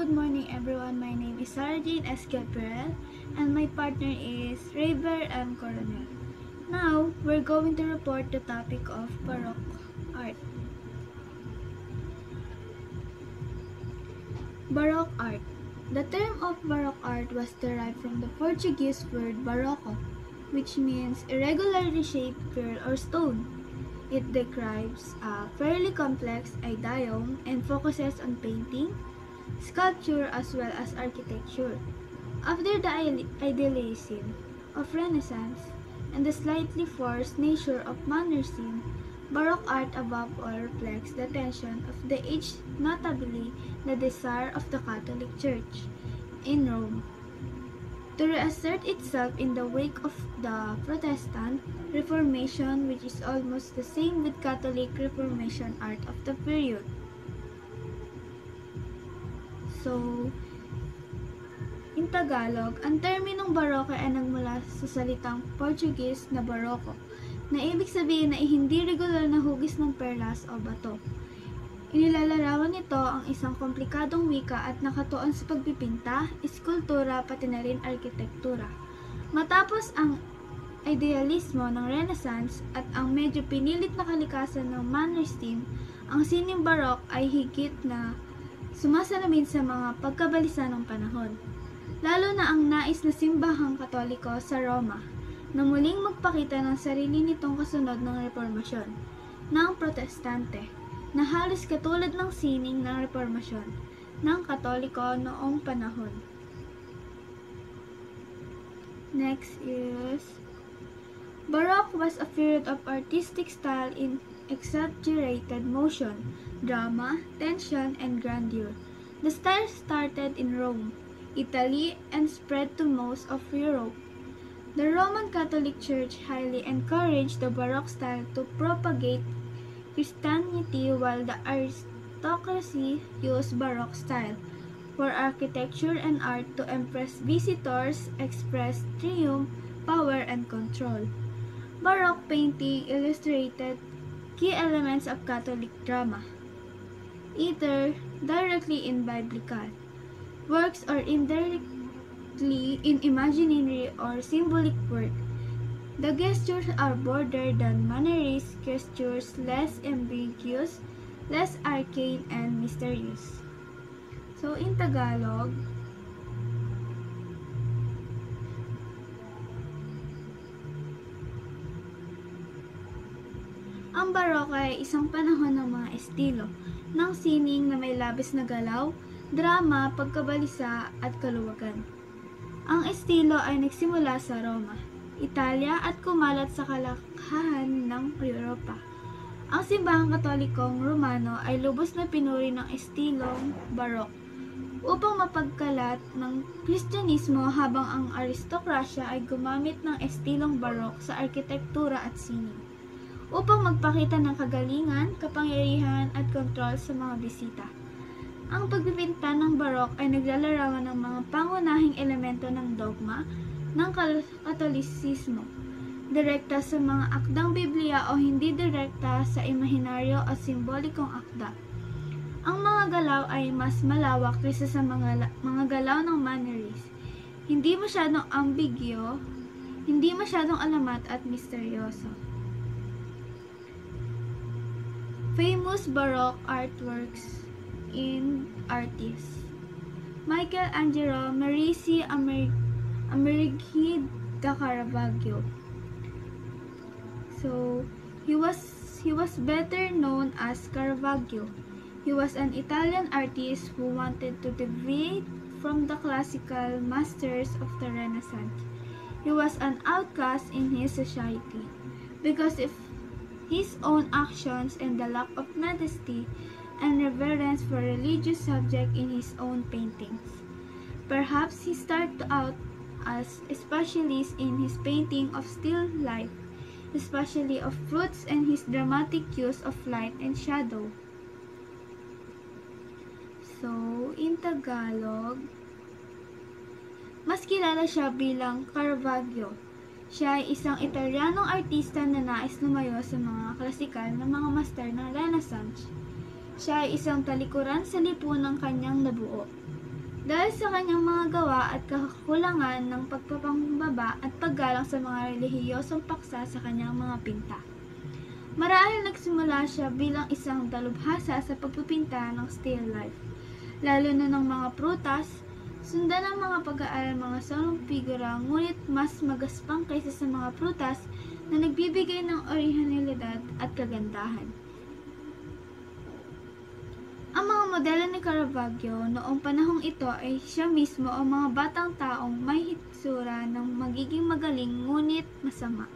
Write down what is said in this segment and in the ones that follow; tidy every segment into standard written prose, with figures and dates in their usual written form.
good morning everyone. My name is Sarah Jane S. Gabriel and my partner is Rayber M. Coronel. Now, we're going to report the topic of Baroque art. Baroque art. The term of Baroque art was derived from the Portuguese word barroco, which means irregularly shaped pearl or stone. It describes a fairly complex idiom and focuses on painting, sculpture as well as architecture. After the idealism of Renaissance and the slightly forced nature of modernism, Baroque art above all reflects the tension of the age, notably the desire of the Catholic Church in Rome to reassert itself in the wake of the Protestant Reformation, which is almost the same with Catholic Reformation art of the period. So, in Tagalog, ang terminong Baroque ay nagmula sa salitang Portuguese na Barroco, na ibig sabihin na hindi regular na hugis ng perlas o bato. Inilalarawan nito ang isang komplikadong wika at nakatuon sa pagpipinta, eskultura, pati na rin arkitektura. Matapos ang idealismo ng Renaissance at ang medyo pinilit na kalikasan ng modernism, ang sining Baroque ay higit na sumasalamin sa mga pagkabalisa ng panahon. Lalo na ang nais na simbahang Katoliko sa Roma na muling magpakita ng sarili nitong kasunod ng Reformasyon ng Protestante na halos katulad ng sining ng Reformasyon ng Katoliko noong panahon. Next is Baroque was a period of artistic style in exaggerated motion, drama, tension, and grandeur. The style started in Rome, Italy, and spread to most of Europe. The Roman Catholic Church highly encouraged the Baroque style to propagate Christianity, while the aristocracy used Baroque style for architecture and art to impress visitors, express triumph, power, and control. Baroque painting illustrated key elements of Catholic drama, either directly in biblical works or indirectly in imaginary or symbolic work. The gestures are broader than Mannerist gestures, less ambiguous, less arcane, and mysterious. So, in Tagalog, ang Baroque ay isang panahon ng mga estilo ng sining na may labis na galaw, drama, pagkabalisa, at kaluwagan. Ang estilo ay nagsimula sa Roma, Italia at kumalat sa kalakhahan ng Europa. Ang simbahang Katolikong Romano ay lubos na pinuri ng estilong Baroque upang mapagkalat ng Kristyanismo, habang ang aristokrasya ay gumamit ng estilong Baroque sa arkitektura at sining upang magpakita ng kagalingan, kapangyarihan at kontrol sa mga bisita. Ang pagpipinta ng Baroque ay naglalarawan ng mga pangunahing elemento ng dogma ng Katolisismo, direkta sa mga akdang Biblia o hindi direkta sa imahinaryo o simbolikong akda. Ang mga galaw ay mas malawak kaysa sa mga galaw ng Mannerist, hindi masyadong ambigyo, hindi masyadong alamat at misteryoso. Famous Baroque artworks in artists: Michelangelo, Merisi Amerigi da Caravaggio. So, he was better known as Caravaggio. He was an Italian artist who wanted to deviate from the classical masters of the Renaissance. He was an outcast in his society because of his own actions and the lack of modesty and reverence for religious subject in his own paintings. Perhaps he started out as a specialist in his painting of still life, especially of fruits, and his dramatic use of light and shadow. So, in Tagalog, mas kilala siya bilang Caravaggio. Siya ay isang Italianong artista na nais lumayo sa mga klasikal na mga master ng Renaissance. Siya ay isang talikuran sa lipunang kanyang nabuo. Dahil sa kanyang mga gawa at kakulangan ng pagpapangumbaba at paggalang sa mga relihiyosong paksa sa kanyang mga pinta. Marahil nagsimula siya bilang isang dalubhasa sa pagpipinta ng still life, lalo na ng mga prutas, sundan ng mga pag-aaral mga solong figura, ngunit mas magaspang kaysa sa mga prutas na nagbibigay ng orihinalidad at kagandahan. Ang mga modelo ni Caravaggio noong panahong ito ay siya mismo o mga batang taong may hitsura ng magiging magaling ngunit masama.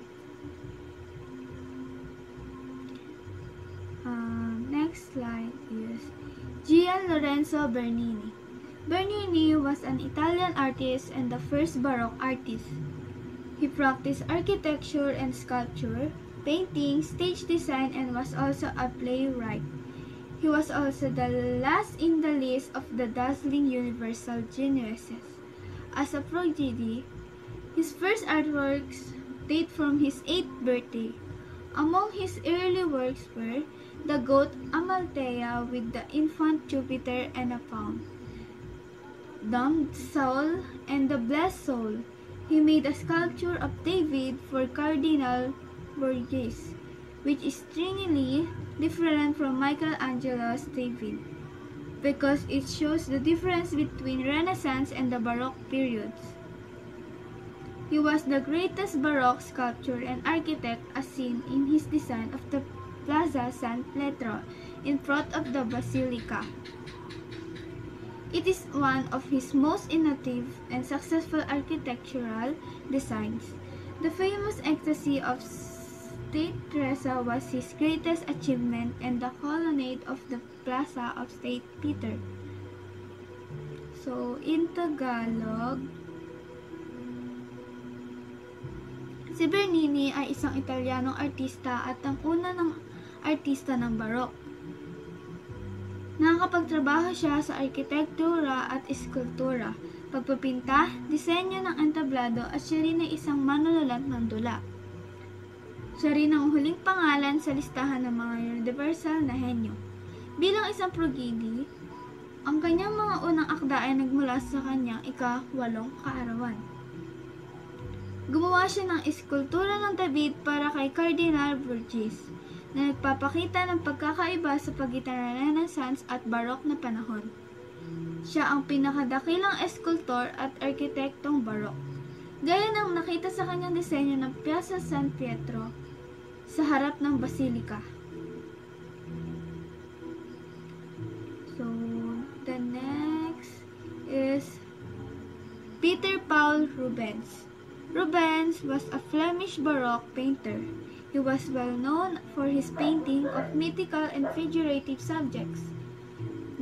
Next slide is Gian Lorenzo Bernini. Bernini was an Italian artist and the first Baroque artist. He practiced architecture and sculpture, painting, stage design, and was also a playwright. He was also the last in the list of the dazzling universal geniuses. As a prodigy, his first artworks date from his 8th birthday. Among his early works were the goat Amalthea with the infant Jupiter and a faun, Damned Soul, and the Blessed Soul. He made a sculpture of David for Cardinal Borghese, which is stringingly different from Michelangelo's David, because it shows the difference between Renaissance and the Baroque periods. He was the greatest Baroque sculptor and architect as seen in his design of the Plaza San Pietro in front of the Basilica. It is one of his most innovative and successful architectural designs. The famous Ecstasy of St. Teresa was his greatest achievement, and the colonnade of the Plaza of St. Peter. So, in Tagalog, si Bernini ay isang Italianong artista at ang una ng artista ng Baroque. Nakakapagtrabaho siya sa arkitektura at eskultura, pagpapinta, disenyo ng entablado at siya rin ay isang manunulat ng dula. Siya rin ang huling pangalan sa listahan ng mga universal na henyo. Bilang isang prodigy, ang kanyang mga unang akda ay nagmula sa kanyang ika-8 kaarawan. Gumawa siya ng eskultura ng David para kay Cardinal Borghese, na nagpapakita ng pagkakaiba sa pagitan ng Renaissance at Baroque na panahon. Siya ang pinakadakilang eskultor at arkitektong Baroque, gaya ng nakita sa kanyang disenyo ng Piazza San Pietro sa harap ng Basilica. So, the next is Peter Paul Rubens. Rubens was a Flemish Baroque painter. He was well known for his painting of mythical and figurative subjects,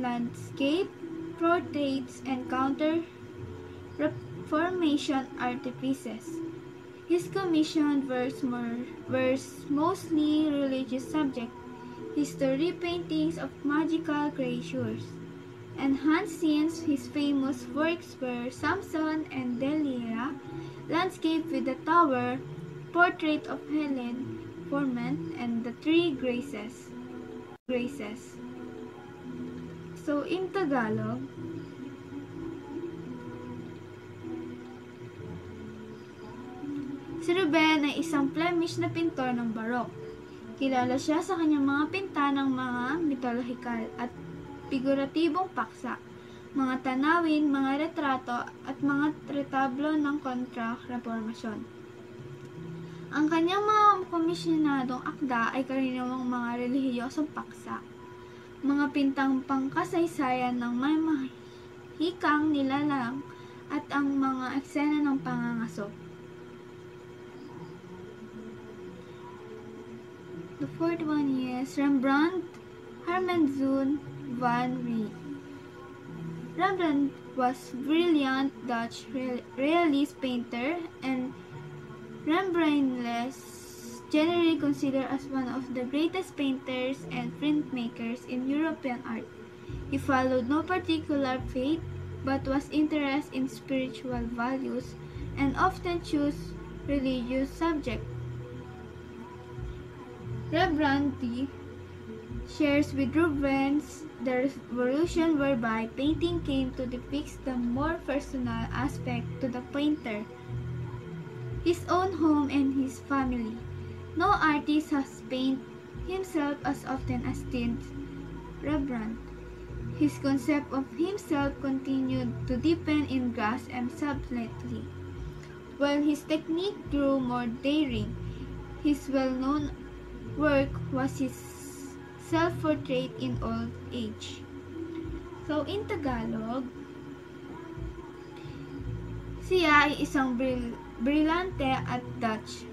landscape, portraits, and counter-reformation artifices. His commissioned works were mostly religious subjects, history paintings of magical creatures, and Hans scenes. His famous works were Samson and Delilah, landscape with the tower, portrait of Helen, Foreman, and the Three Graces. So, in Tagalog, si Ruben ay isang Flemish na pintor ng Baroque. Kilala siya sa kanyang mga pinta ng mga mitolohikal at figuratibong paksa, mga tanawin, mga retrato, at mga retablo ng kontra-reformasyon. Ang kanyang mga komisyonadong akda ay karaniwang mga relihiyosong paksa, mga pintang pangkasaysayan ng may mahikang nilalang at ang mga eksena ng pangangaso. The fourth one is Rembrandt Hermanzoon van Rijn. Rembrandt was a brilliant Dutch realist painter, and Rembrandt is generally considered as one of the greatest painters and printmakers in European art. He followed no particular faith, but was interested in spiritual values and often chose religious subjects. Rembrandt shares with Rubens the revolution whereby painting came to depict the more personal aspect to the painter, his own home and his family. No artist has painted himself as often as did Rembrandt. His concept of himself continued to deepen in grasp and subtlety. While his technique grew more daring, his well-known work was his self-portrait in old age. So, in Tagalog, siya ay isang brillante at Dutch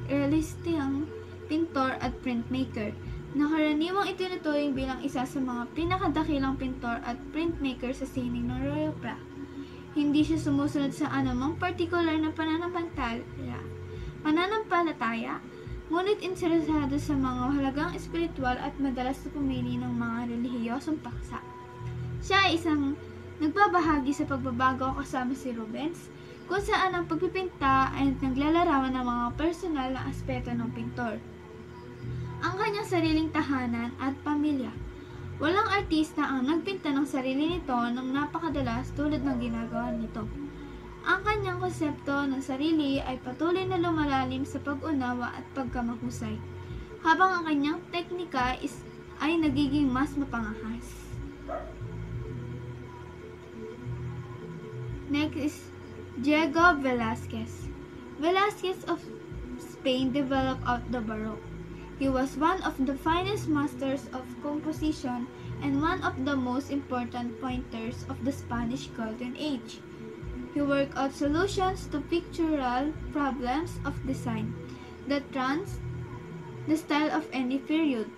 realistang pintor at printmaker na karaniwang itinuturing bilang isa sa mga pinakadakilang pintor at printmaker sa sining ng Europa. Hindi siya sumusunod sa anumang partikular na pananampalataya, ngunit interesado sa mga halagang espiritual at madalas na pumili ng mga relihiyosong paksa. Siya ay isang nagbabahagi sa pagbabago kasama si Rubens, kung saan ang pagpipinta ay naglalarawan ng mga personal na aspeto ng pintor. Ang kanyang sariling tahanan at pamilya. Walang artista ang nagpinta ng sarili nito ng napakadalas tulad ng ginagawa nito. Ang kanyang konsepto ng sarili ay patuloy na lumalalim sa pag-unawa at pagkamahusay, habang ang kanyang teknika ay nagiging mas mapangahas. Next is Diego Velázquez. Velázquez of Spain developed out the Baroque. He was one of the finest masters of composition and one of the most important painters of the Spanish Golden Age. He worked out solutions to pictorial problems of design that trans the style of any period.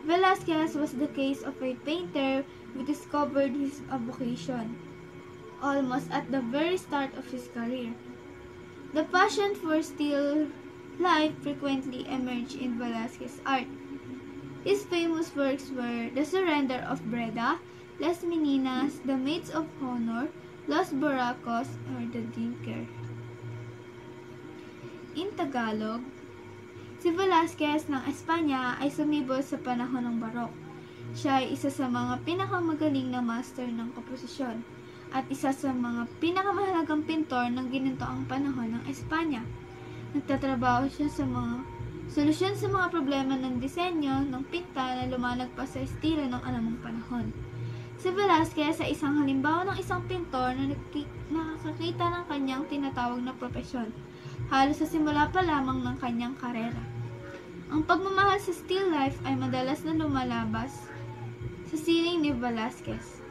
Velázquez was the case of a painter who discovered his vocation almost at the very start of his career. The passion for still life frequently emerged in Velázquez's art. His famous works were The Surrender of Breda, Las Meninas, The Maids of Honor, Los Barracos, or The Drinker. In Tagalog, si Velázquez ng Espanya ay sumibol sa panahon ng Baroque. Siya ay isa sa mga pinakamagaling na master ng komposisyon at isa sa mga pinakamahalagang pintor ng ginintoang panahon ng Espanya. Nagtatrabaho siya sa mga solusyon sa mga problema ng disenyo ng pinta na lumalagpas sa estilo ng anumang panahon. Si Velázquez ay isang halimbawa ng isang pintor na nakakakita ng kanyang tinatawag na propesyon, halos sa simula pa lamang ng kanyang karera. Ang pagmamahal sa still life ay madalas na lumalabas sa sining ni Velázquez.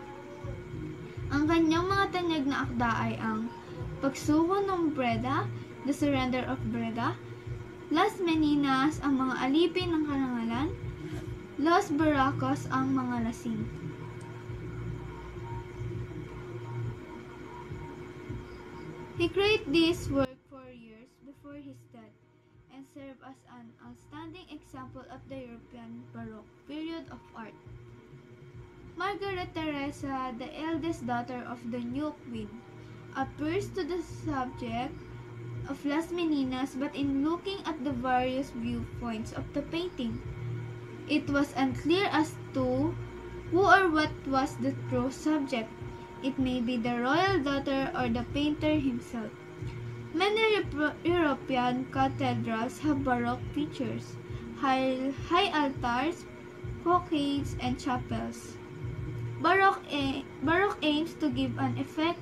Ang kanyang mga tanyag na akda ay ang Pagsuko ng Breda, The Surrender of Breda, Las Meninas, ang mga alipin ng karangalan, Los Barracos, ang mga lasing. He created this work 4 years before his death and served as an outstanding example of the European Baroque period of art. Margaret Teresa, the eldest daughter of the new queen, appears to the subject of Las Meninas, but in looking at the various viewpoints of the painting, it was unclear as to who or what was the true subject. It may be the royal daughter or the painter himself. Many European cathedrals have Baroque features, high altars, cockades, and chapels. Baroque aims to give an effect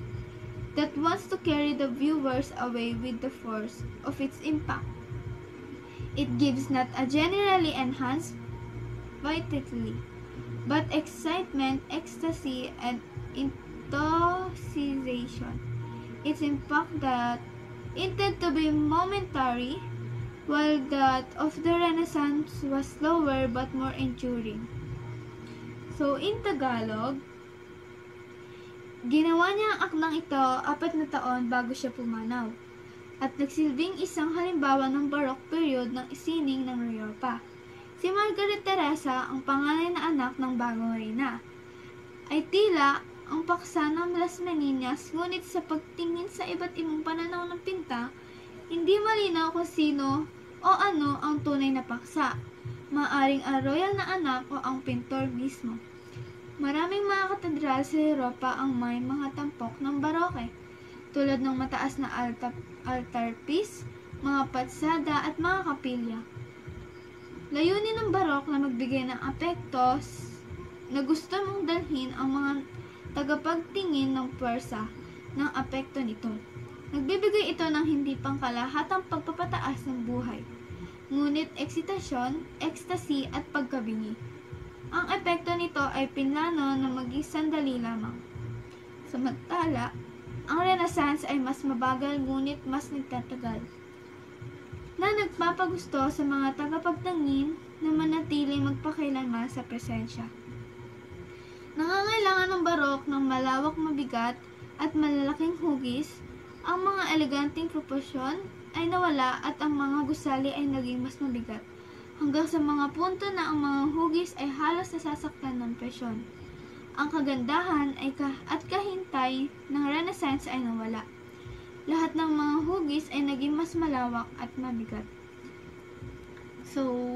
that wants to carry the viewers away with the force of its impact. It gives not a generally enhanced vitality, but excitement, ecstasy, and enthusiasm. Its impact that intended to be momentary, while that of the Renaissance was slower but more enduring. So, in Tagalog, ginawa niya ang akdang ito 4 na taon bago siya pumanaw, at nagsilbing isang halimbawa ng Baroque period ng isining ng Europa. Si Margaret Teresa, ang panganay na anak ng bagong reyna, ay tila ang paksa ng Las Meninas, ngunit sa pagtingin sa iba't ibang pananaw ng pinta, hindi malinaw kung sino o ano ang tunay na paksa. maaring ang royal na anak o ang pintor mismo. Maraming mga katedral sa Europa ang may mga tampok ng baroke, tulad ng mataas na altarpiece, mga patsada at mga kapilya. Layunin ng barok na magbigay ng apektos na gusto mong dalhin ang mga tagapagtingin ng puwersa ng apekto nito. Nagbibigay ito ng hindi pangkalahatang pagpapataas ng buhay, ngunit eksitasyon, ecstasy at pagkabingi. Ang epekto nito ay pinlano na maging sandali lamang. Samantala, ang Renaissance ay mas mabagal ngunit mas nagtatagal, na nagpapagusto sa mga tagapagtangin na manatiling magpakailanman sa presensya. Nangangailangan ng barok ng malawak, mabigat at malalaking hugis. Ang mga eleganteng proporsyon ay nawala at ang mga gusali ay naging mas mabigat, hanggang sa mga punto na ang mga hugis ay halos nasasaktan ng presyon. Ang kagandahan at kahintay ng Renaissance ay nawala. Lahat ng mga hugis ay naging mas malawak at mabigat. So,